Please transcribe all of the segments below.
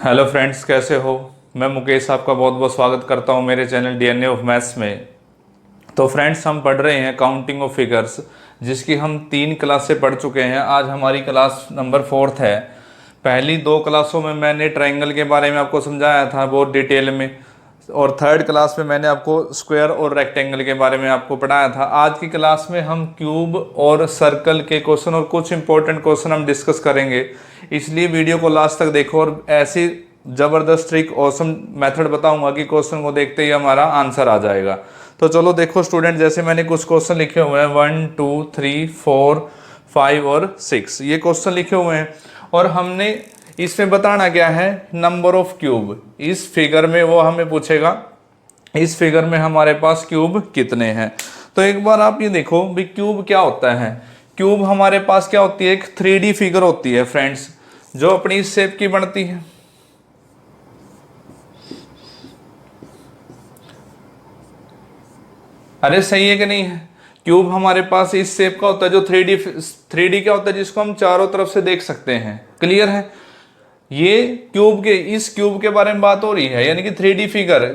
Hello friends, कैसे हो। मैं मुकेश आपका बहुत बहुत स्वागत करता हूं मेरे चैनल डीएनए ऑफ मैथ्स में। तो फ्रेंड्स, हम पढ़ रहे हैं काउंटिंग ऑफ फिगर्स, जिसकी हम 3 क्लास से पढ़ चुके हैं। आज हमारी क्लास नंबर 4 है। पहली 2 क्लासों में मैंने ट्रायंगल के बारे में आपको समझाया था बहुत डिटेल में, और थर्ड क्लास में मैंने आपको स्क्वायर और रेक्टेंगल के बारे में आपको पढ़ाया था। आज की क्लास में हम क्यूब और सर्कल के क्वेश्चन और कुछ इंपॉर्टेंट क्वेश्चन हम डिस्कस करेंगे, इसलिए वीडियो को लास्ट तक देखो। और ऐसी ज़बरदस्त ट्रिक ऑसम मेथड बताऊंगा कि क्वेश्चन को देखते ही हमारा आंसर आ जाएगा। तो चलो देखो स्टूडेंट, जैसे मैंने कुछ क्वेश्चन लिखे हुए हैं 1 2 3 4 5 और 6, ये क्वेश्चन लिखे हुए हैं। और हमने इसमें बताना क्या है, नंबर ऑफ क्यूब। इस फिगर में वो हमें पूछेगा इस फिगर में हमारे पास क्यूब कितने हैं। तो एक बार आप ये देखो भी क्यूब क्या होता है। क्यूब हमारे पास क्या होती है, एक 3D फिगर होती है फ्रेंड्स, जो अपनी इस शेप की बनती है। अरे सही है कि नहीं है। क्यूब हमारे पास इस शेप का होता है, जो 3D क्या होता है, जिसको हम चारों तरफ से देख सकते हैं। क्लियर है। ये इस क्यूब के बारे में बात हो रही है, यानी कि 3D फिगर।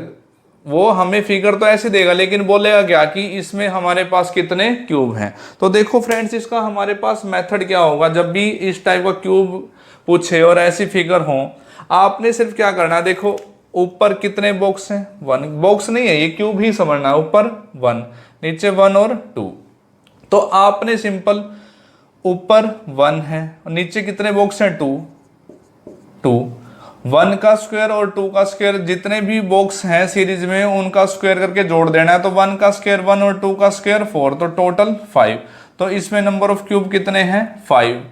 वो हमें फिगर तो ऐसे देगा, लेकिन बोलेगा क्या कि इसमें हमारे पास कितने क्यूब हैं। तो देखो फ्रेंड्स, इसका हमारे पास मेथड क्या होगा। जब भी इस टाइप का क्यूब पूछे और ऐसी फिगर हो, आपने सिर्फ क्या करना है, देखो ऊपर कितने बॉक्स हैं, 1 बॉक्स नहीं है, ये क्यूब ही समझना है। ऊपर 1, नीचे 1 और 2। तो आपने सिंपल ऊपर 1 है और नीचे कितने बॉक्स हैं, 2। 1 का स्क्वायर और 2 का स्क्वायर, जितने भी बॉक्स हैं सीरीज में उनका स्क्वायर करके जोड़ देना है। तो 1 का स्क्वायर 1 और 2 का स्क्वायर 4, तो टोटल 5। तो इसमें नंबर ऑफ क्यूब कितने हैं, 5।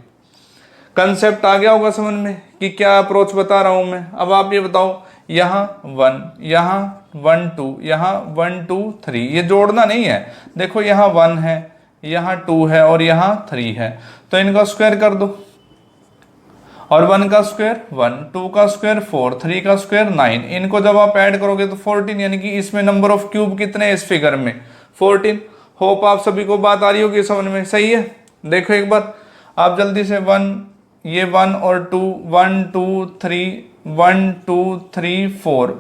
कंसेप्ट आ गया होगा समझ में कि क्या अप्रोच बता रहा हूं मैं। अब आप ये बताओ, यहाँ 1, यहाँ 1 2, यहाँ 1 2 3, ये जोड़ना नहीं है। देखो यहाँ 1 है, यहाँ 2 है और यहाँ 3 है, तो इनका स्क्वायर कर दो। और 1 का स्क्वायर 1, 2 का स्क्वायर 4, 3 का स्क्वायर 9। इनको जब आप ऐड करोगे तो 14, यानी कि इसमें नंबर ऑफ क्यूब कितने हैं इस फिगर में, 14। होप आप सभी को बात आ रही होगी समझ में। सही है। देखो एक बार आप जल्दी से 1, ये 1 और 2, 1 2 3, 1 2 3 4।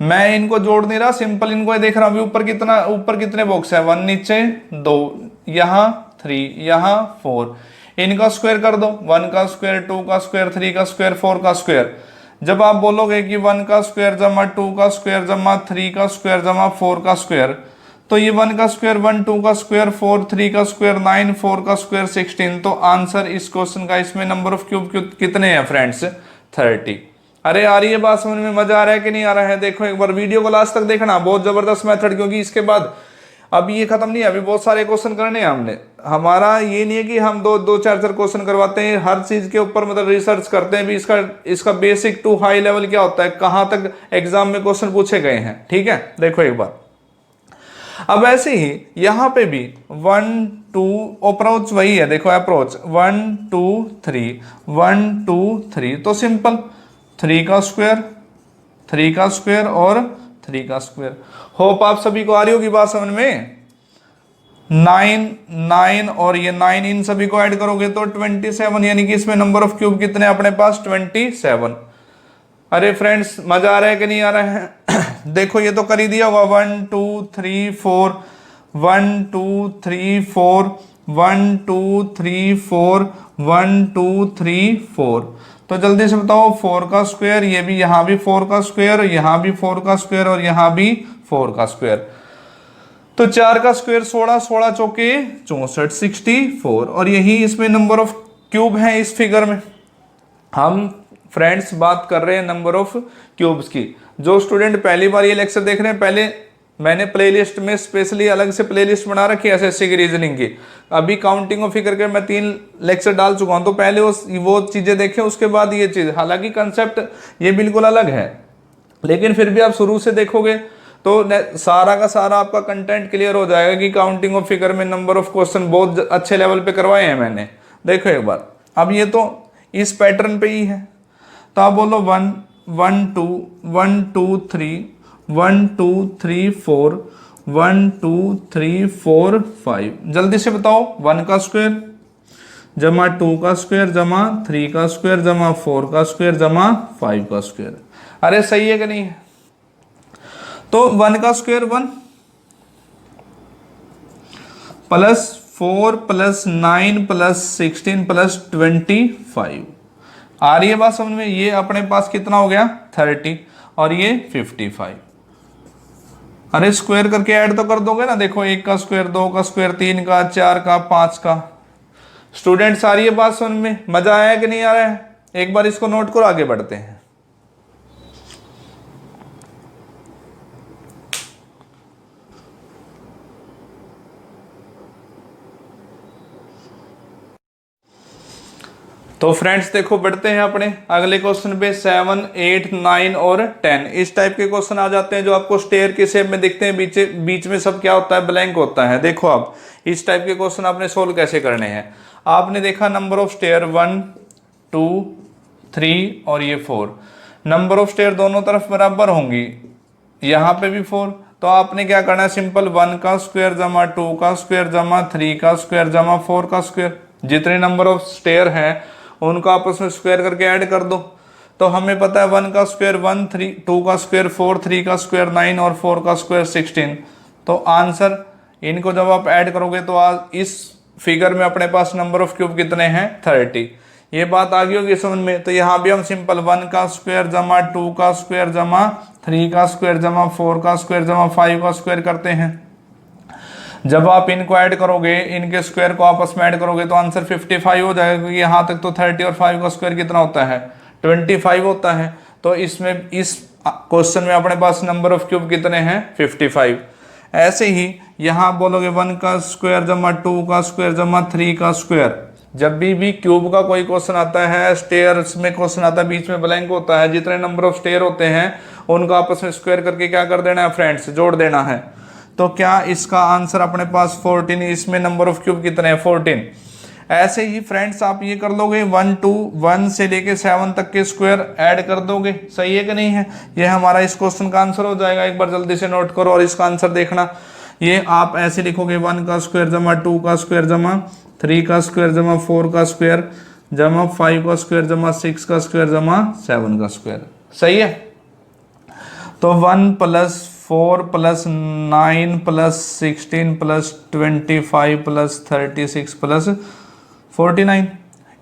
मैं इनको जोड़ नहीं रहा, सिंपल इनको देख रहा हूँ। ऊपर कितने बॉक्स है, 1, नीचे 2, यहाँ 3, यहाँ 4। इनका स्क्वायर कर दो, 1 का स्क्वायर 2 का स्क्वायर 3 का स्क्वायर 4 का स्क्वायर। जब आप बोलोगे कि 1 का स्क्वायर जमा 2 का स्क्वायर जमा 3 का स्क्वायर जमा 4 का स्क्वायर, तो ये 1 का स्क्वायर 1, 2 का स्क्वायर 4, 3 का स्क्वायर 9, 4 का स्क्वायर 16। तो आंसर इस क्वेश्चन का, इसमें नंबर ऑफ क्यूब कितने हैं फ्रेंड्स, 30। अरे आ रही है बात समझ में, मजा आ रहा है कि नहीं आ रहा है। देखो एक बार वीडियो को लास्ट तक देखना, बहुत जबरदस्त मेथड, क्योंकि इसके बाद अब ये खत्म नहीं है, अभी बहुत सारे क्वेश्चन करने हैं हमने। हमारा ये नहीं है कि हम दो चार क्वेश्चन करवाते हैं, हर चीज के ऊपर मतलब रिसर्च करते हैं भी। इसका बेसिक टू हाई लेवल क्या होता है, कहां तक एग्जाम में क्वेश्चन पूछे गए हैं। ठीक है, देखो एक बार। अब ऐसे ही यहां पे भी 1 2 अप्रोच वही है। देखो अप्रोच 1 2 3, 1 2 3, तो सिंपल 3 का स्क्वायर 3 का स्क्वायर और 3 का स्क्वायर। होप आप सभी को आ रही होगी बात समझ में। 9 9 और ये 9, इन सभी को ऐड करोगे तो 27, यानी कि इसमें नंबर ऑफ क्यूब कितने अपने पास, 27। अरे फ्रेंड्स, मजा आ रहा है कि नहीं आ रहा है। देखो ये तो कर ही दिया होगा, 1 2 3 4, 1 2 3 4, 1 2 3 4, 1 2 3 4। तो जल्दी से बताओ 4 का स्क्वायर, ये भी यहाँ भी 4 का स्क्वायर, यहाँ भी 4 का स्क्वायर और यहाँ भी 4 का स्क्वायर। तो 4 का स्क्वायर 16, 16 चौके 64, 64। और यही इसमें नंबर ऑफ क्यूब है इस फिगर में। हम फ्रेंड्स बात कर रहे हैं नंबर ऑफ क्यूब्स की। जो स्टूडेंट पहली बार ये लेक्चर देख रहे हैं, पहले मैंने प्लेलिस्ट में स्पेशली अलग से प्लेलिस्ट बना रखी है एसएससी की रीजनिंग की। अभी काउंटिंग ऑफ फिगर के मैं 3 लेक्चर डाल चुका हूं, तो पहले वो चीजें देखें, उसके बाद ये चीज। हालांकि कंसेप्ट ये बिल्कुल अलग है, लेकिन फिर भी आप शुरू से देखोगे तो सारा का सारा आपका कंटेंट क्लियर हो जाएगा कि काउंटिंग ऑफ फिगर में नंबर ऑफ क्वेश्चन बहुत अच्छे लेवल पे करवाए हैं मैंने। देखो एक बार, अब ये तो इस पैटर्न पे ही है। तो आप बोलो 1 1 2 1 2 3, 1 2 3 4, 1 2 3 4 5। जल्दी से बताओ, 1 का स्क्वायर जमा 2 का स्क्वायर जमा 3 का स्क्वायर जमा 4 का स्क्वायर जमा 5 का स्क्वायर। अरे सही है कि नहीं है? तो 1 का square 1 plus 4 plus 9 plus 16 plus 25। आ रही है बात समझ में? ये अपने पास कितना हो गया 30 और ये 55। अरे स्क्वायर करके ऐड तो कर दोगे ना, देखो 1 का स्क्वायर 2 का स्क्वायर 3 का 4 का 5 का। स्टूडेंट्स आ रही है बात समझ में? मजा आया कि नहीं आ रहा है? एक बार इसको नोट करो, आगे बढ़ते हैं। तो फ्रेंड्स देखो बढ़ते हैं अपने अगले क्वेश्चन पे। 7, 8, 9 और 10 इस टाइप के क्वेश्चन आ जाते हैं जो आपको स्टेयर के शेप में दिखते हैं, बीच में सब क्या होता है, ब्लैंक होता है। देखो आप इस टाइप के क्वेश्चन आपने सोल्व कैसे करने हैं। आपने देखा नंबर ऑफ स्टेयर 1, 2, 3 और ये 4। नंबर ऑफ स्टेयर दोनों तरफ बराबर होंगी, यहाँ पे भी 4। तो आपने क्या करना है, सिंपल 1 का स्क्वायर जमा 2 का स्क्वायर जमा 3 का स्क्वायर जमा 4 का स्क्वायर। जितने नंबर ऑफ स्टेयर हैं उनको आपस में स्क्वायर करके ऐड कर दो। तो हमें पता है 1 का स्क्वायर 1, 3, 2 का स्क्वायर 4, 3 का स्क्वायर 9 और 4 का स्क्वायर 16। तो आंसर इनको जब आप ऐड करोगे तो आज इस फिगर में अपने पास नंबर ऑफ क्यूब कितने हैं 30। ये बात आ गई होगी समझ में। तो यहाँ भी हम सिंपल 1 का स्क्वायर जमा 2 का स्क्वायर जमा 3 का स्क्वायर जमा 4 का स्क्वायर जमा 5 का स्क्वायर करते हैं। जब आप इनको ऐड करोगे, इनके स्क्वायर को आपस में ऐड करोगे तो आंसर 55 हो जाएगा, क्योंकि यहाँ तक तो 30 और 5 का स्क्वायर कितना होता है 25 होता है। तो इसमें इस क्वेश्चन में अपने पास नंबर ऑफ क्यूब कितने हैं 55। ऐसे ही यहाँ बोलोगे 1 का स्क्वायर जमा 2 का स्क्वायर जमा 3 का स्क्वायर। जब भी क्यूब का कोई क्वेश्चन आता है, स्टेयर्स में क्वेश्चन आता है, बीच में ब्लैंक होता है, जितने नंबर ऑफ स्टेयर होते हैं उनको आपस में स्क्वायर करके क्या कर देना है फ्रेंड्स, जोड़ देना है। तो क्या इसका आंसर अपने पास 14, इसमें नंबर ऑफ क्यूब कितने हैं 14। ऐसे ही फ्रेंड्स आप ये कर लोगे 1 से लेके 7 तक के स्क्वायर ऐड कर दोगे। सही है कि नहीं है? ये हमारा इस क्वेश्चन का आंसर हो जाएगा। एक बार जल्दी से नोट करो और इसका आंसर देखना। ये आप ऐसे लिखोगे 1 का स्क्वायर जमा 2 का स्क्वायर जमा 3 का स्क्वायर जमा 4 का स्क्वायर जमा 5 का स्क्वायर जमा 6 का स्क्वायर जमा 7 का स्क्वायर। सही है? तो 1 plus 4 plus 9 plus 16 plus 25 plus 36 plus 49,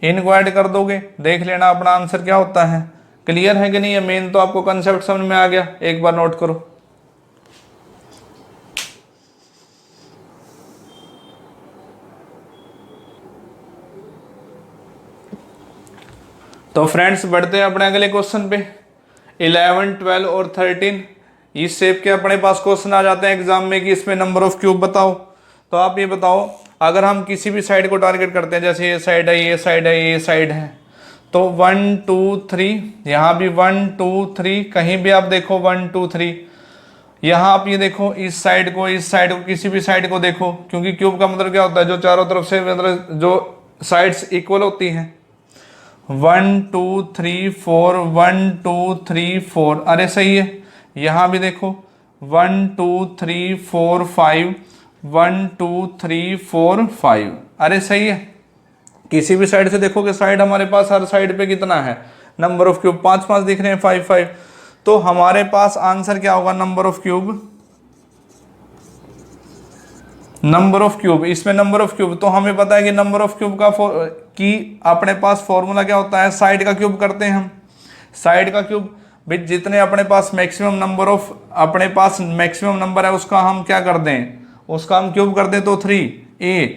इनको ऐड कर दोगे, देख लेना अपना आंसर क्या होता है। क्लियर है कि नहीं है? मेन तो आपको कंसेप्ट समझ में आ गया। एक बार नोट करो। तो फ्रेंड्स बढ़ते हैं अपने अगले क्वेश्चन पे। 11, 12 और 13 इस शेप के अपने पास क्वेश्चन आ जाते हैं एग्जाम में कि इसमें नंबर ऑफ क्यूब बताओ। तो आप ये बताओ, अगर हम किसी भी साइड को टारगेट करते हैं, जैसे ये साइड है, ये साइड है, ये साइड है, तो 1 2 3, यहाँ भी 1 2 3, कहीं भी आप देखो 1 2 3। यहाँ आप ये देखो इस साइड को, इस साइड को, किसी भी साइड को देखो, क्योंकि क्यूब का मतलब क्या होता है, जो चारों तरफ से मतलब जो साइड्स इक्वल होती हैं। 1 2 3 4, 1 2 3 4। अरे सही है। यहाँ भी देखो 1 2 3 4 5, 1 2 3 4 5। अरे सही है। किसी भी साइड से देखोगे, साइड हमारे पास हर साइड पे कितना है नंबर ऑफ क्यूब, 5 5 दिख रहे हैं, 5 5। तो हमारे पास आंसर क्या होगा number of cube, number of cube. इसमें नंबर ऑफ क्यूब तो हमें पता है कि नंबर ऑफ क्यूब की अपने पास फॉर्मूला क्या होता है, साइड का क्यूब करते हैं हम। साइड का क्यूब भी जितने अपने पास मैक्सिमम नंबर ऑफ अपने पास मैक्सिमम नंबर है उसका हम क्या कर दें, उसका हम क्यूब कर दें तो 3a।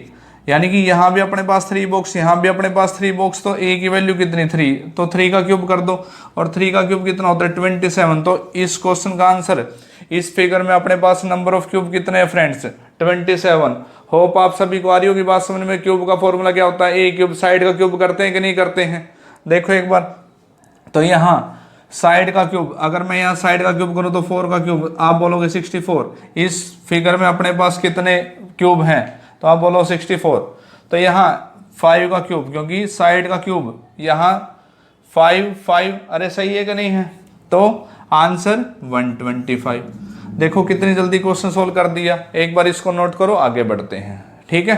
यानी कि यहाँ भी अपने पास 3 बॉक्स, यहाँ भी अपने पास 3 बॉक्स, तो a की वैल्यू कितनी 3, तो 3 का क्यूब कर दो। और 3 का क्यूब कितना होता है 27। तो इस क्वेश्चन का आंसर इस फिगर में अपने पास नंबर ऑफ क्यूब कितने हैं फ्रेंड्स 27। होप आप सभी को आ रही होगी बात समझ में। क्यूब का फॉर्मूला क्या होता है, a क्यूब। साइड का क्यूब करते हैं कि नहीं करते हैं, देखो एक बार। तो यहाँ साइड का क्यूब, अगर मैं यहाँ साइड का क्यूब करूँ तो 4 का क्यूब, आप बोलोगे 64। इस फिगर में अपने पास कितने क्यूब हैं, तो आप बोलो 64। तो यहाँ 5 का क्यूब, क्योंकि साइड का क्यूब यहाँ 5 5। अरे सही है कि नहीं है? तो आंसर 125। देखो कितनी जल्दी क्वेश्चन सोल्व कर दिया। एक बार इसको नोट करो, आगे बढ़ते हैं। ठीक है।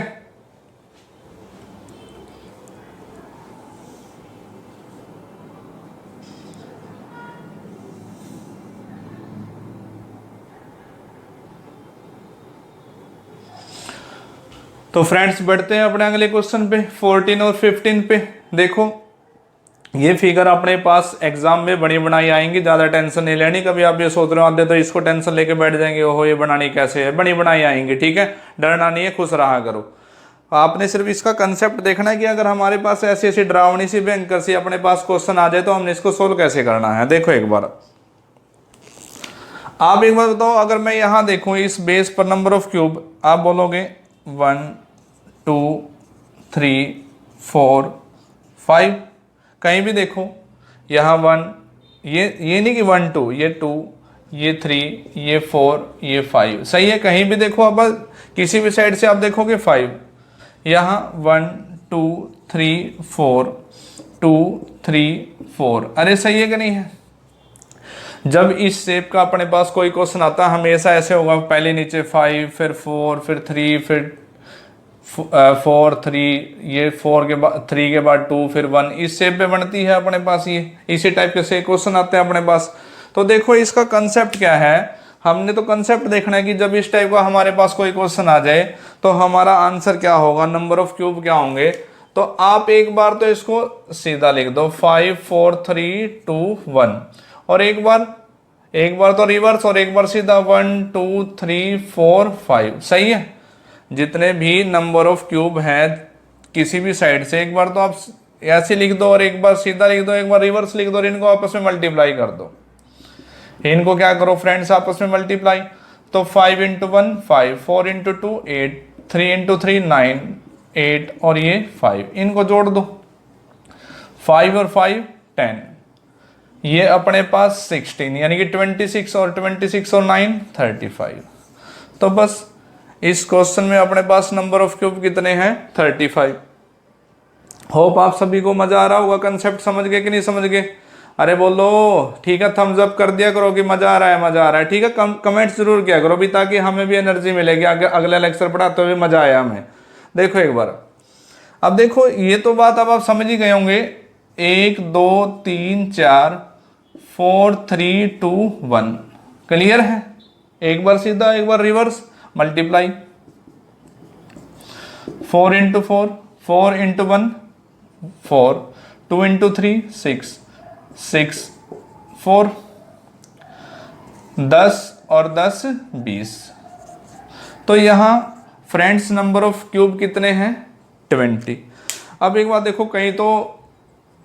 तो फ्रेंड्स बढ़ते हैं अपने अगले क्वेश्चन पे 14 और 15 पे। देखो ये फिगर अपने पास एग्जाम में बनी बनाई आएंगी, ज़्यादा टेंशन नहीं लेनी। कभी आप ये सोच रहे हो आते तो इसको टेंशन लेके बैठ जाएंगे, ओहो ये बनानी कैसे है, बनी बनाई आएंगी, ठीक है, डरना नहीं है, खुश रहा करो। आपने सिर्फ इसका कंसेप्ट देखना है कि अगर हमारे पास ऐसी ऐसी डरावनी सी भयंकर सी अपने पास क्वेश्चन आ जाए तो हमने इसको सोल्व कैसे करना है। देखो एक बार आप एक बार बताओ, अगर मैं यहां देखूं इस बेस पर नंबर ऑफ क्यूब, आप बोलोगे 1 2 3 4 5, कहीं भी देखो यहाँ 1, ये नहीं कि 1 2, ये 2, ये 3, ये 4, ये 5, सही है। कहीं भी देखो अब किसी भी साइड से आप देखोगे 5, यहाँ 1 2 3 4 2 3 4, अरे सही है कि नहीं है। जब इस शेप का अपने पास कोई क्वेश्चन आता है हमेशा ऐसे होगा, पहले नीचे 5, फिर 4, फिर 3, फिर 4 3, ये 4 के बाद 3 के बाद 2, फिर 1, इस शेप पे बनती है अपने पास। ये इसी टाइप के से क्वेश्चन आते हैं अपने पास। तो देखो इसका कंसेप्ट क्या है, हमने तो कंसेप्ट देखना है कि जब इस टाइप का हमारे पास कोई क्वेश्चन आ जाए तो हमारा आंसर क्या होगा, नंबर ऑफ क्यूब क्या होंगे। तो आप एक बार तो इसको सीधा लिख दो 5 4 3 2 1, और एक बार तो रिवर्स, और एक बार सीधा 1 2 3 4 5, सही है। जितने भी नंबर ऑफ क्यूब हैं किसी भी साइड से, एक बार तो आप ऐसे लिख दो और एक बार सीधा लिख दो, एक बार रिवर्स लिख दो, और इनको आपस में मल्टीप्लाई कर दो। इनको क्या करो फ्रेंड्स, आपस में मल्टीप्लाई। तो 5 × 1 5, 4 × 2 8, 3 × 3 9 8, और ये 5, इनको जोड़ दो, 5 और 5 10, ये अपने पास 16, यानी कि 26, और 26 और 9 35। तो बस इस क्वेश्चन में अपने पास नंबर ऑफ क्यूब कितने हैं 35। होप आप सभी को मजा आ रहा होगा, कंसेप्ट समझ गए कि नहीं समझ गए। अरे बोलो ठीक है, थम्स अप कर दिया करो कि मजा आ रहा है, मजा आ रहा है, ठीक है। कमेंट्स जरूर किया करो भी, ताकि हमें भी एनर्जी मिलेगी अगला लेक्चर पढ़ाते हुए मजा आया हमें। देखो एक बार, अब देखो ये तो बात अब आप समझ ही गए होंगे, 1 2 3 4 4 3 2 1, क्लियर है। एक बार सीधा एक बार रिवर्स, मल्टीप्लाई 4 × 4 4 × 1 4, 2 × 3 6 6 4, 10 और 10 20। तो यहाँ फ्रेंड्स नंबर ऑफ क्यूब कितने हैं 20। अब एक बात देखो, कहीं तो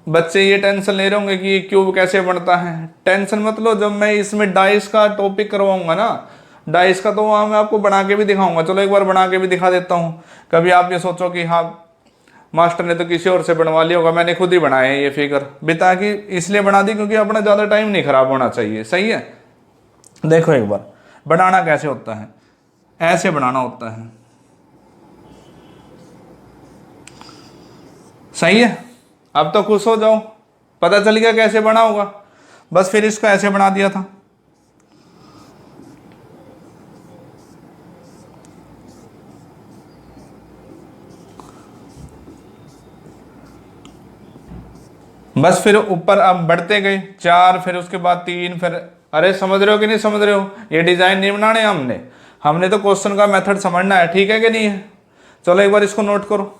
बच्चे ये टेंशन ले रहे होंगे कि ये क्यूब कैसे बनता है। टेंशन मत लो, जब मैं इसमें डाइस का टॉपिक करवाऊंगा ना, डाइस का, तो वहाँ मैं आपको बना के भी दिखाऊंगा। चलो एक बार बना के भी दिखा देता हूँ। कभी आप ये सोचो कि हाँ मास्टर ने तो किसी और से बनवा लिया होगा, मैंने खुद ही बनाया है ये फिगर, बिता कि इसलिए बना दी क्योंकि अपना ज़्यादा टाइम नहीं खराब होना चाहिए, सही है। देखो एक बार बनाना कैसे होता है, ऐसे बनाना होता है, सही है। अब तो खुश हो जाओ, पता चल गया कैसे बना होगा। बस फिर इसको ऐसे बना दिया था। बस फिर ऊपर अब बढ़ते गए 4, फिर उसके बाद 3, फिर अरे समझ रहे हो कि नहीं समझ रहे हो, ये डिजाइन नहीं बनाने हमने तो क्वेश्चन का मेथड समझना है, ठीक है कि नहीं है। चलो एक बार इसको नोट करो।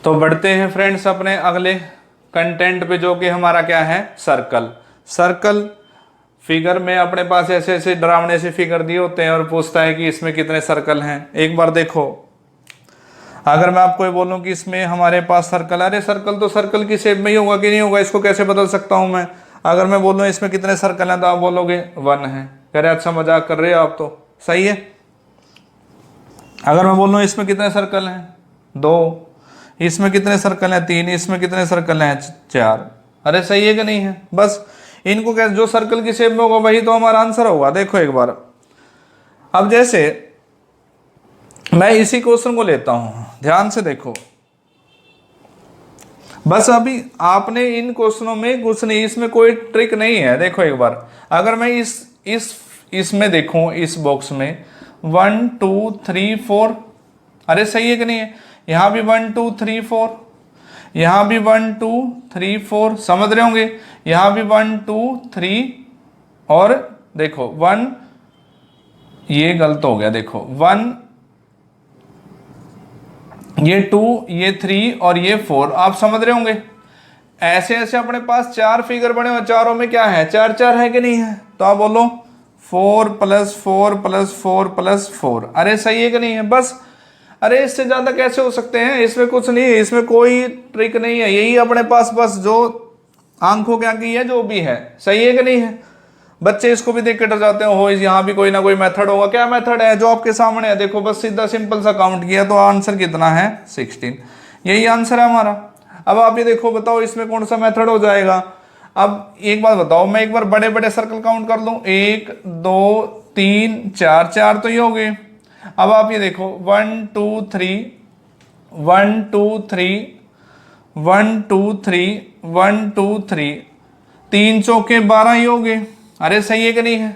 तो बढ़ते हैं फ्रेंड्स अपने अगले कंटेंट पे, जो कि हमारा क्या है सर्कल। सर्कल फिगर में अपने पास ऐसे ऐसे डरावने से फिगर दिए होते हैं और पूछता है कि इसमें कितने सर्कल हैं। एक बार देखो, अगर मैं आपको ये बोलूं कि इसमें हमारे पास सर्कल, अरे सर्कल तो सर्कल की शेप में ही होगा कि नहीं होगा, इसको कैसे बदल सकता हूं मैं। अगर मैं बोलूं इसमें कितने सर्कल हैं तो आप बोलोगे 1 है, कह रहे अच्छा मजाक कर रहे हो आप, तो सही है। अगर मैं बोलूं इसमें कितने सर्कल हैं 2, इसमें कितने सर्कल हैं 3, इसमें कितने सर्कल हैं 4, अरे सही है कि नहीं है। बस इनको क्या, जो सर्कल की शेप में होगा वही तो हमारा आंसर होगा। देखो एक बार, अब जैसे मैं इसी क्वेश्चन को लेता हूं, ध्यान से देखो। बस अभी आपने इन क्वेश्चनों में कुछ नहीं, इसमें कोई ट्रिक नहीं है। देखो एक बार, अगर मैं इसमें देखूं, इस बॉक्स में 1 2 3 4, अरे सही है कि नहीं है। यहां भी 1 2 3 4, यहाँ भी 1 2 3 4, समझ रहे होंगे। यहाँ भी 1 2 3 और देखो 1, ये गलत हो गया, देखो 1, ये 2, ये 3 और ये 4, आप समझ रहे होंगे। ऐसे ऐसे अपने पास 4 फिगर बने हुए, चारों में क्या है, 4 4 है कि नहीं है। तो आप बोलो 4 + 4 + 4 + 4, अरे सही है कि नहीं है। बस, अरे इससे ज्यादा कैसे हो सकते हैं, इसमें कुछ नहीं है, इसमें कोई ट्रिक नहीं है, यही अपने पास बस जो आंखों क्या की है, जो भी है, सही है कि नहीं है। बच्चे इसको भी देख के डर जाते हैं, हो यहाँ भी कोई ना कोई मेथड होगा। क्या मेथड है, जो आपके सामने है, देखो बस सीधा सिंपल सा काउंट किया तो आंसर कितना है 16, यही आंसर है हमारा। अब आप ये देखो, बताओ इसमें कौन सा मेथड हो जाएगा। अब एक बात बताओ, मैं एक बार बड़े बड़े सर्कल काउंट कर लूं, 1 2 3 4, 4 तो ये हो गए। अब आप ये देखो 1 2 3 1 2 3 1 2 3 1 2 3, 3 चौके 12 ही हो गए, अरे सही है कि नहीं है।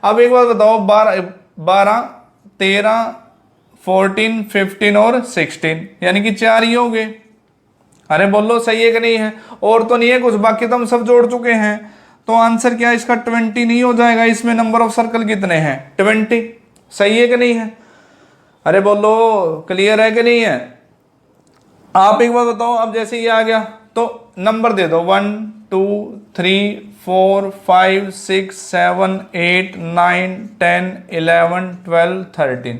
अब एक बात बताओ, 12 13 14 15 और 16, यानी कि 4 ही हो गए, अरे बोलो सही है कि नहीं है। और तो नहीं है कुछ, बाकी तो हम सब जोड़ चुके हैं। तो आंसर क्या है इसका, 20 नहीं हो जाएगा। इसमें नंबर ऑफ सर्कल कितने हैं, 20, सही है कि नहीं है। अरे बोलो क्लियर है कि नहीं है। आप एक बार बताओ, अब जैसे ये आ गया तो नंबर दे दो, 1 2 3 4 5 6 7 8 9 10 11 12 13,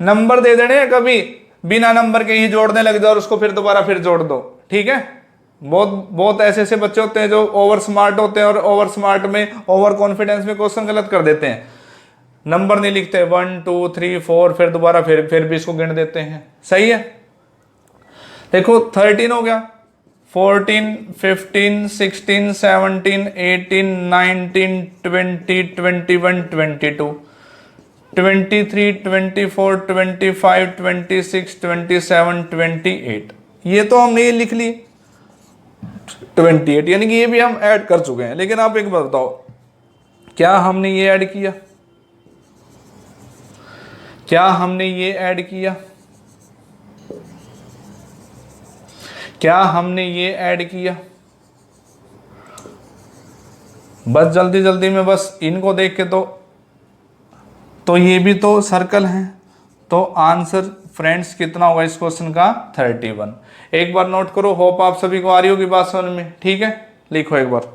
नंबर दे देने हैं, कभी बिना नंबर के ही जोड़ने लग जाओ और उसको फिर दोबारा फिर जोड़ दो, ठीक है। बहुत बहुत ऐसे ऐसे बच्चे होते हैं जो ओवर स्मार्ट होते हैं और ओवर स्मार्ट में, ओवर कॉन्फिडेंस में क्वेश्चन गलत कर देते हैं, नंबर नहीं लिखते, 1 2 3 4, फिर दोबारा फिर भी इसको गिन देते हैं, सही है। देखो 13 हो गया, 14 15 16 17 18 19 20 21 22 23 24 25 26 27 28, ये तो हमने ये लिख ली 28, यानी कि ये भी हम ऐड कर चुके हैं। लेकिन आप एक बात बताओ, क्या हमने ये ऐड किया, क्या हमने ये ऐड किया, क्या हमने ये ऐड किया। बस जल्दी जल्दी में, बस इनको देख के तो ये भी तो सर्कल हैं। तो आंसर फ्रेंड्स कितना होगा इस क्वेश्चन का, 31। एक बार नोट करो, होप आप सभी को आ रही होगी बात समझ में, ठीक है। लिखो एक बार,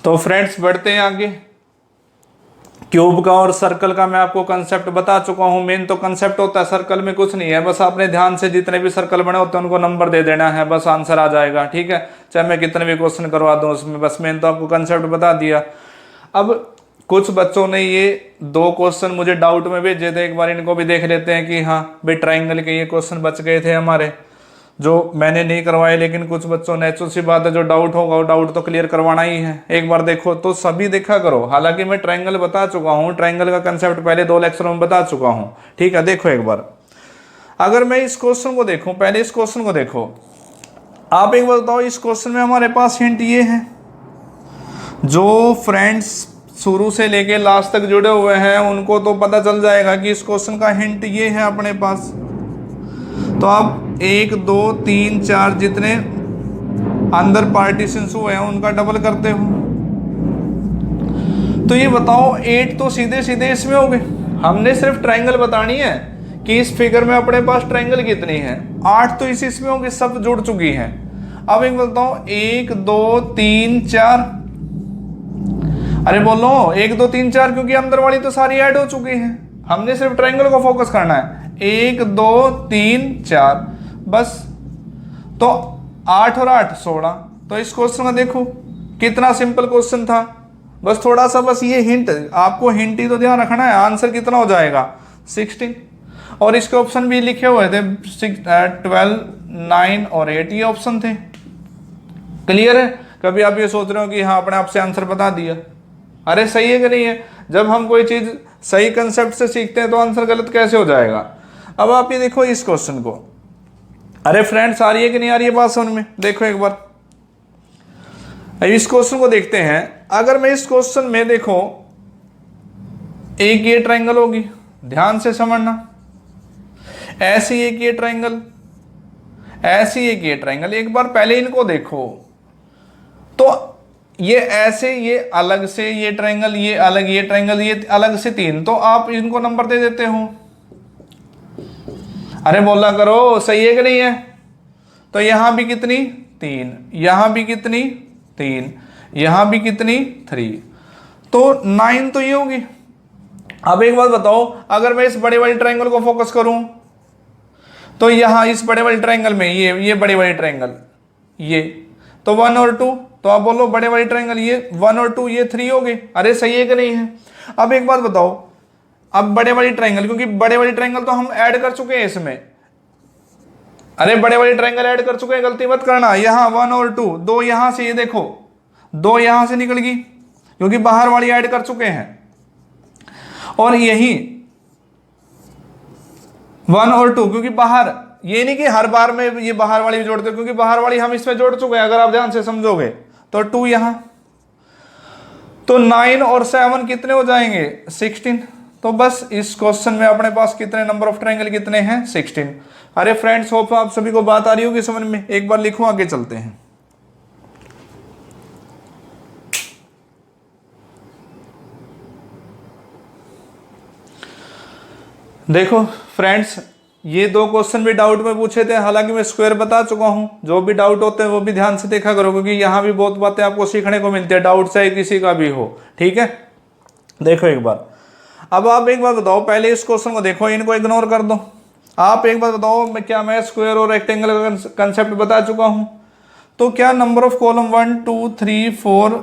तो फ्रेंड्स बढ़ते हैं आगे। क्यूब का और सर्कल का मैं आपको कंसेप्ट बता चुका हूं। मेन तो कंसेप्ट होता है, सर्कल में कुछ नहीं है, बस आपने ध्यान से जितने भी सर्कल बने होते हैं उनको नंबर दे देना है, बस आंसर आ जाएगा, ठीक है। चाहे मैं कितने भी क्वेश्चन करवा दूं उसमें, बस मेन तो आपको कंसेप्ट बता दिया। अब कुछ बच्चों ने ये 2 क्वेश्चन मुझे डाउट में भेजे थे, एक बार इनको भी देख लेते हैं कि हाँ भाई ट्राइंगल के ये क्वेश्चन बच गए थे हमारे, जो मैंने नहीं करवाए। लेकिन कुछ बच्चों, नेचुरल सी बात है, जो डाउट होगा वो डाउट तो क्लियर करवाना ही है। एक बार देखो तो सभी देखा करो, हालांकि मैं ट्रायंगल बता चुका हूँ, ट्रायंगल का कंसेप्ट पहले 2 लेक्चरों में बता चुका हूँ, ठीक है। देखो एक बार, अगर मैं इस क्वेश्चन को देखूं, पहले इस क्वेश्चन को देखो, आप एक बार बताओ, इस क्वेश्चन में हमारे पास हिंट ये है, जो फ्रेंड्स शुरू से लेके लास्ट तक जुड़े हुए हैं उनको तो पता चल जाएगा कि इस क्वेश्चन का हिंट ये है अपने पास। तो आप 1 2 3 4 जितने अंदर पार्टीशंस हुए हैं उनका डबल करते हो, तो ये बताओ 8 तो सीधे सीधे इसमें हो गए। हमने सिर्फ ट्रायंगल बतानी है कि इस फिगर में अपने पास ट्रायंगल कितनी है, 8 तो इसमें होंगे, सब जुड़ चुकी हैं। अब एक बताओ, 1 2 3 4, अरे बोलो 1 2 3 4, क्योंकि अंदर वाली तो सारी ऐड हो चुकी है, हमने सिर्फ ट्रायंगल को फोकस करना है। 1 2 3 4, बस। तो 8 और 8 16। तो इस क्वेश्चन का देखो कितना सिंपल क्वेश्चन था, बस थोड़ा सा, बस ये हिंट, आपको हिंट ही तो ध्यान रखना है। आंसर कितना हो जाएगा 16, और इसके ऑप्शन भी लिखे हुए थे 12 9 और 8, ये ऑप्शन थे। क्लियर है। कभी आप ये सोच रहे हो कि हाँ अपने आप से आंसर बता दिया, अरे सही है कि नहीं है। जब हम कोई चीज सही कंसेप्ट से सीखते हैं तो आंसर गलत कैसे हो जाएगा। अब आप ये देखो इस क्वेश्चन को, अरे फ्रेंड्स आ रही है कि नहीं आ रही है बात समझ में, देखो एक बार। अब इस क्वेश्चन को देखते हैं, अगर मैं इस क्वेश्चन में देखो, एक ये ट्रायंगल होगी, ध्यान से समझना, ऐसी एक ये ट्रायंगल, ऐसी एक ये ट्रायंगल, एक बार पहले इनको देखो तो ये ऐसे, ये अलग से ये ट्रायंगल, ये अलग, ये ट्रायंगल, ये अलग से तीन, तो आप इनको नंबर दे देते हो। अरे बोला करो, सही है कि नहीं है? तो यहां भी कितनी 3, यहां भी कितनी 3, यहां भी कितनी 3, तो 9 तो ये होगी। अब एक बात बताओ, अगर मैं इस बड़े वाले ट्रायंगल को फोकस करूं तो यहां इस बड़े वाले ट्रायंगल में ये बड़े वाले ट्रायंगल, ये तो 1 और 2, तो आप बोलो बड़े वाले ट्रायंगल ये 1 और 2 ये 3 हो गए। अरे सही है कि नहीं है? अब एक बात बताओ, अब बड़े वाली ट्रायंगल, क्योंकि बड़े वाली ट्रायंगल तो हम ऐड कर चुके हैं इसमें, अरे बड़े वाली ट्रायंगल ऐड कर चुके हैं, गलती मत करना। यहां 1 और 2, 2 यहां से, ये देखो 2 यहां से निकल गई क्योंकि बाहर वाली ऐड कर चुके हैं, और यही 1 और 2 क्योंकि बाहर, ये नहीं कि हर बार में ये बाहर वाली भी जोड़ते, क्योंकि बाहर वाली हम इसमें जोड़ चुके हैं, अगर आप ध्यान से समझोगे तो 2 यहां, तो 9 और 7 कितने हो जाएंगे 16। तो बस इस क्वेश्चन में अपने पास कितने नंबर ऑफ ट्रायंगल कितने हैं 16। अरे फ्रेंड्स, होप आप सभी को बात आ रही होगी समझ में। एक बार लिखो, आगे चलते हैं। देखो फ्रेंड्स, ये 2 क्वेश्चन भी डाउट में पूछे थे, हालांकि मैं स्क्वायर बता चुका हूं। जो भी डाउट होते हैं वो भी ध्यान से देखा करो, क्योंकि यहां भी बहुत बातें आपको सीखने को मिलती है, डाउट चाहे किसी का भी हो। ठीक है, देखो एक बार। अब आप एक बात बताओ, पहले इस क्वेश्चन को देखो, इनको इग्नोर कर दो। आप एक बात बताओ, क्या मैं स्क्वायर और रेक्टेंगल का कंसेप्ट बता चुका हूं? तो क्या number of column 1 2 3 4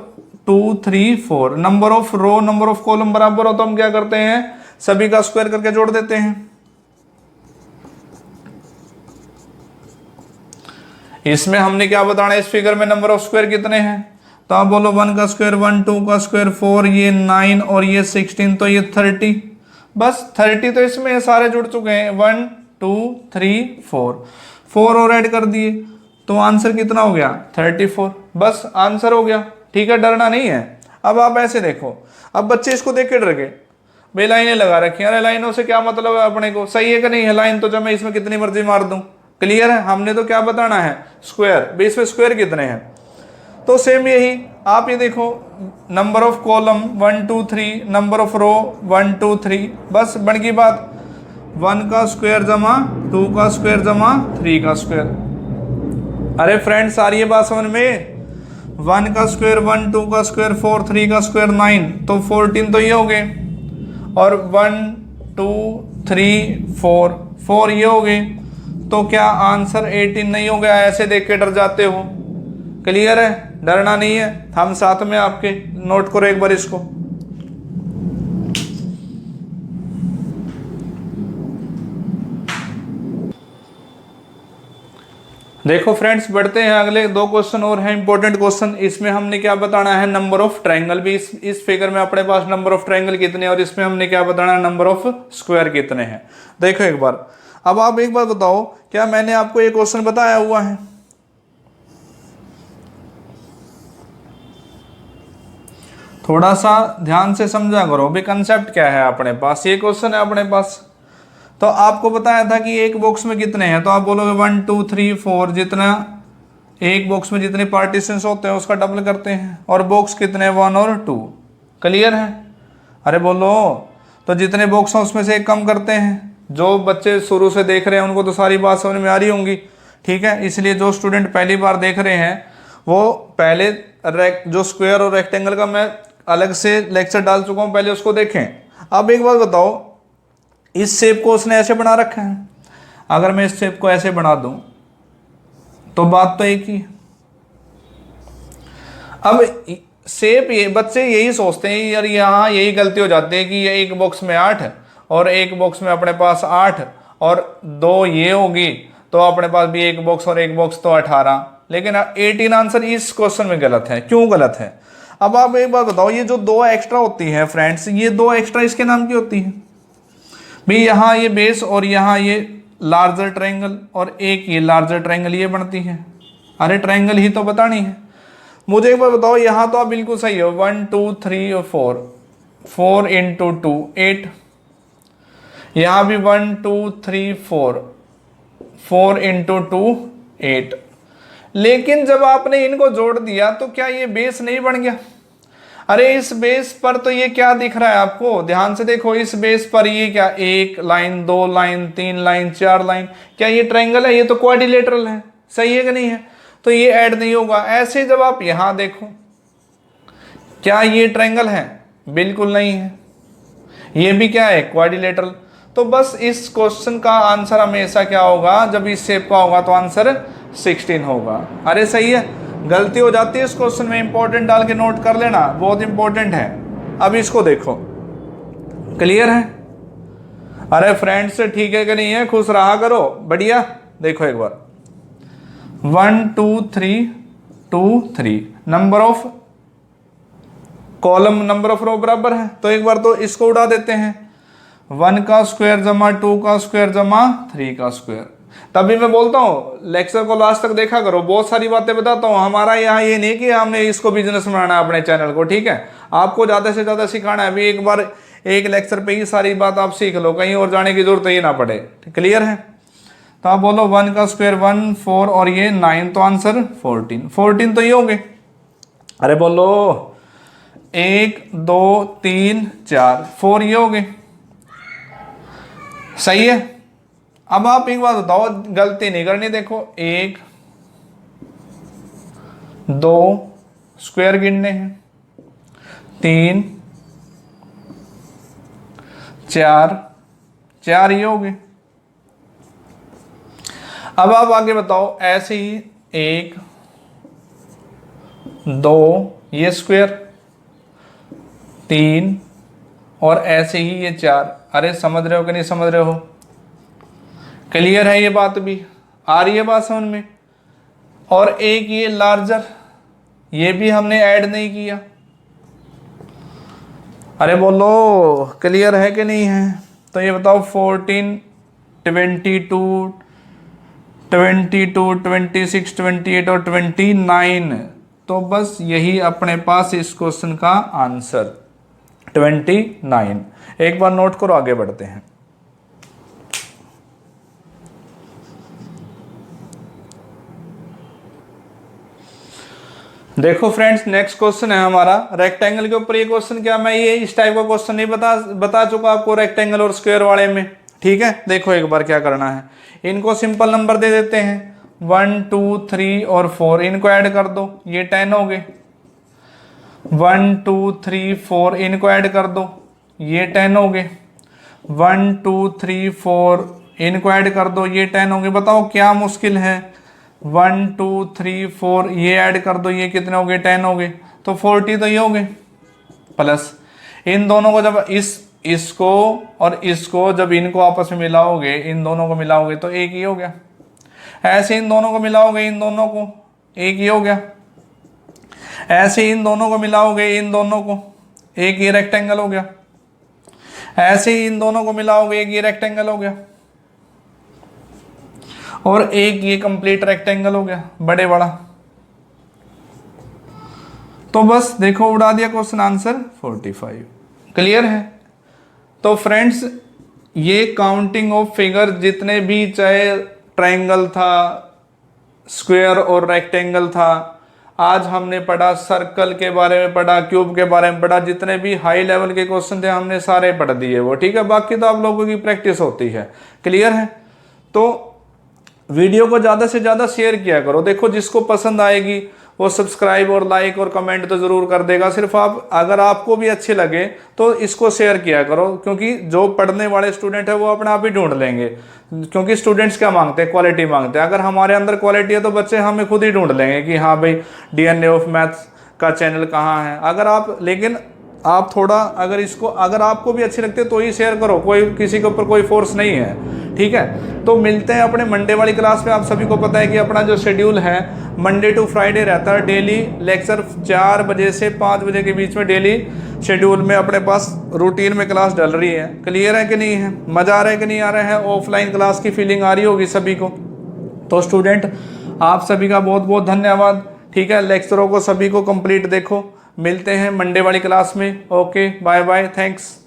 2 3 4, number of row number of column बराबर हो तो हम क्या करते हैं, सभी का स्क्वायर करके जोड़ देते हैं। इसमें हमने क्या बताना है, इस फिगर में नंबर ऑफ स्क्वायर कितने हैं? तो आप बोलो 1 का स्क्वायर 1, 2 का स्क्वायर 4, ये 9 और ये 16, तो ये 30। बस 30 तो इसमें सारे जुड़ चुके हैं, 1 2 3 4 और ऐड कर दिए, तो आंसर कितना हो गया 34। बस आंसर हो गया। ठीक है, डरना नहीं है। अब आप ऐसे देखो, अब बच्चे इसको देख के डर गए, भाई लाइनें लगा रखी हैं, अरे लाइनों से क्या मतलब है अपने को, सही है कि नहीं है? लाइन तो जब मैं इसमें कितनी मर्जी मार दूं, क्लियर है? हमने तो क्या बताना है, स्क्वायर, बेस में स्क्वायर कितने हैं। तो सेम यही, आप ये देखो, number of column 1 2 3, number of row 1 2 3, बस बन की बात, 1 का स्क्वायर जमा 2 का स्क्वायर जमा 3 का स्क्वायर। अरे फ्रेंड्स, आ रही है बात समझ में? 1 का स्क्वायर 1, 2 का स्क्वायर 4, 3 का स्क्वायर 9, तो 14 तो ये हो गए, और 1 2 3 4 ये हो गए, तो क्या आंसर 18 नहीं हो गया? ऐसे देख के डर जाते हो, क्लियर है? डरना नहीं है, हम साथ में आपके, नोट करो एक बार इसको। देखो फ्रेंड्स, बढ़ते हैं, अगले 2 क्वेश्चन और हैं इंपॉर्टेंट क्वेश्चन। इसमें हमने क्या बताना है, नंबर ऑफ ट्रायंगल भी, इस फिगर में अपने पास नंबर ऑफ ट्रायंगल कितने, और इसमें हमने क्या बताना है, नंबर ऑफ स्क्वायर कितने हैं। देखो एक बार। अब आप एक बार बताओ, क्या मैंने आपको ये क्वेश्चन बताया हुआ है? थोड़ा सा ध्यान से समझा करो भी, कंसेप्ट क्या है अपने पास। ये क्वेश्चन है अपने पास, तो आपको बताया था कि एक बॉक्स में कितने हैं, तो आप बोलोगे 1 2 3 4, जितना एक बॉक्स में जितने पार्टीशंस होते हैं उसका डबल करते हैं, और बॉक्स कितने 1 और 2, क्लियर है? अरे बोलो, तो जितने बॉक्स हैं उसमें से एक कम करते हैं। जो बच्चे शुरू से देख रहे हैं उनको तो सारी बात समझ में आ रही होंगी, ठीक है? इसलिए जो स्टूडेंट पहली बार देख रहे हैं वो पहले जो स्क्वायर और रेक्टेंगल का मैं अलग से लेक्चर डाल चुका हूँ, पहले उसको देखें। अब एक बात बताओ, इस शेप को उसने ऐसे बना रखा है, अगर मैं इस शेप को ऐसे बना दूं तो बात तो एक ही। अब शेप, ये बच्चे यही सोचते हैं यार, यहाँ यही गलती हो जाती है कि ये एक बॉक्स में 8 और एक बॉक्स में अपने पास 8 और 2 ये होगी, तो अपने पास भी एक बॉक्स और एक बॉक्स तो 18, लेकिन 18 आंसर इस क्वेश्चन में गलत है। क्यों गलत है? अब आप एक बात बताओ, ये जो 2 एक्स्ट्रा होती है फ्रेंड्स, ये 2 एक्स्ट्रा इसके नाम की होती है भाई, यहाँ ये बेस और यहाँ ये लार्जर ट्रायंगल, और एक ये लार्जर ट्रायंगल ये बनती है। अरे ट्रायंगल ही तो बतानी है, मुझे एक बार बताओ, यहाँ तो आप बिल्कुल सही हो, 1 2 3 और 4, 4 इंटू 2 8, यहाँ भी 1 2 3 4, 4 इंटू 2 8। लेकिन जब आपने इनको जोड़ दिया तो क्या ये बेस नहीं बन गया? अरे इस बेस पर तो ये क्या दिख रहा है आपको, ध्यान से देखो, इस बेस पर ये क्या, 1 लाइन 2 लाइन 3 लाइन 4 लाइन, क्या ये ट्रायंगल है? ये तो क्वाड्रिलेटरल है, सही है कि नहीं है? तो ये ऐड नहीं होगा। ऐसे जब आप यहां देखो, क्या ये ट्रायंगल है? बिल्कुल नहीं है। ये भी क्या है? क्वाड्रिलेटरल। तो बस इस क्वेश्चन का आंसर हमेशा क्या होगा, जब इस शेप का होगा तो आंसर 16 होगा। अरे सही है, गलती हो जाती है इस क्वेश्चन में, इंपॉर्टेंट डाल के नोट कर लेना, बहुत इंपॉर्टेंट है। अब इसको देखो, क्लियर है? अरे फ्रेंड्स ठीक है कि नहीं है? खुश रहा करो, बढ़िया। देखो एक बार, 1 2 3 2 3, number of column number of row बराबर है, तो एक बार तो इसको उड़ा देते हैं। 1 का स्क्वायर जमा 2 का स्क्वायर जमा 3 का स्क्वायर। तभी मैं बोलता हूँ लेक्चर को लास्ट तक देखा करो, बहुत सारी बातें बताता हूँ। हमारा यहाँ ये नहीं कि हमने इसको बिजनेस बनाना है अपने चैनल को, ठीक है? आपको ज़्यादा से ज़्यादा सिखाना है। अभी एक बार एक लेक्चर पे ही सारी बात आप सीख लो, कहीं और जाने की जरूरत ही ना पड़े। क्लियर है? तो आप बोलो 1 का स्क्वायर 1 4 और ये 9, तो आंसर 14। 14 तो ये हो गए। अरे बोलो 1 2 3 4 4 ये हो गए, सही है। अब आप एक बात बताओ, गलती नहीं करनी। देखो 1 2 स्क्वायर गिनने हैं, 3 4 4 ये हो गए। अब आप आगे बताओ, ऐसे ही 1 2 ये स्क्वायर, 3 और ऐसे ही ये 4। अरे समझ रहे हो कि नहीं समझ रहे हो? क्लियर है? ये बात भी आ रही है बात समझ में? और एक ये लार्जर, ये भी हमने ऐड नहीं किया। अरे बोलो क्लियर है कि नहीं है? तो ये बताओ 14 22 22 26 28 और 29, तो बस यही अपने पास इस क्वेश्चन का आंसर 29। एक बार नोट करो, आगे बढ़ते हैं। देखो फ्रेंड्स, नेक्स्ट क्वेश्चन है हमारा रेक्टेंगल के ऊपर। ये क्वेश्चन क्या, मैं ये इस टाइप का क्वेश्चन नहीं बता चुका आपको रेक्टेंगल और स्क्वायर वाले में, ठीक है? देखो एक बार क्या करना है, इनको सिंपल नंबर दे देते हैं, 1 2 3 और 4, इनको ऐड कर दो, ये 10 हो गए। 1 2 3 4 इनको ऐड कर दो, ये 10 हो गए। 1 2 3 4 इनको ऐड कर दो, ये 10 हो गए। बताओ क्या मुश्किल है? 1 2 3 4 ये ऐड कर दो, ये कितने हो गए? 10 हो गए। तो 40 तो ये हो गए। प्लस इन दोनों को जब इसको और इसको जब इनको आपस में मिलाओगे, इन दोनों को मिलाओगे तो एक ही हो गया। ऐसे इन दोनों को मिलाओगे, इन दोनों को, एक ही हो गया। ऐसे इन दोनों को मिलाओगे, इन दोनों को, एक ही रेक्टेंगल हो गया। ऐसे ही इन दोनों को मिलाओगे, एक ये रेक्टेंगल हो गया, और एक ये कंप्लीट रेक्टेंगल हो गया, बड़े बड़ा। तो बस देखो उड़ा दिया क्वेश्चन, आंसर 45। क्लियर है? तो फ्रेंड्स ये काउंटिंग ऑफ फिगर जितने भी, चाहे ट्रायंगल था, स्क्वायर और रेक्टेंगल था, आज हमने पढ़ा, सर्कल के बारे में पढ़ा, क्यूब के बारे में पढ़ा, जितने भी हाई लेवल के क्वेश्चन थे हमने सारे पढ़ दिए वो, ठीक है? बाकी तो आप लोगों की प्रैक्टिस होती है। क्लियर है? तो वीडियो को ज़्यादा से ज़्यादा शेयर किया करो। देखो जिसको पसंद आएगी वो सब्सक्राइब और लाइक और कमेंट तो ज़रूर कर देगा। सिर्फ आप, अगर आपको भी अच्छे लगे तो इसको शेयर किया करो, क्योंकि जो पढ़ने वाले स्टूडेंट है वो अपने आप ही ढूंढ लेंगे। क्योंकि स्टूडेंट्स क्या मांगते हैं? क्वालिटी मांगते हैं। अगर हमारे अंदर क्वालिटी है तो बच्चे हमें खुद ही ढूंढ लेंगे कि हाँ भाई DNA ऑफ मैथ्स का चैनल कहाँ है। अगर आप, लेकिन आप थोड़ा, अगर इसको, अगर आपको भी अच्छी लगती है तो ही शेयर करो, कोई किसी के ऊपर कोई फोर्स नहीं है, ठीक है? तो मिलते हैं अपने मंडे वाली क्लास में। आप सभी को पता है कि अपना जो शेड्यूल है मंडे टू फ्राइडे रहता है, डेली लेक्चर 4 बजे से 5 बजे के बीच में डेली शेड्यूल में अपने पास रूटीन में क्लास डल रही है। क्लियर है कि नहीं है? मज़ा आ रहा है कि नहीं आ रहा है? ऑफलाइन क्लास की फीलिंग आ रही होगी सभी को। तो स्टूडेंट आप सभी का बहुत बहुत धन्यवाद, ठीक है, लेक्चरों को सभी को कंप्लीट देखो। मिलते हैं मंडे वाली क्लास में। Okay, bye bye, thanks.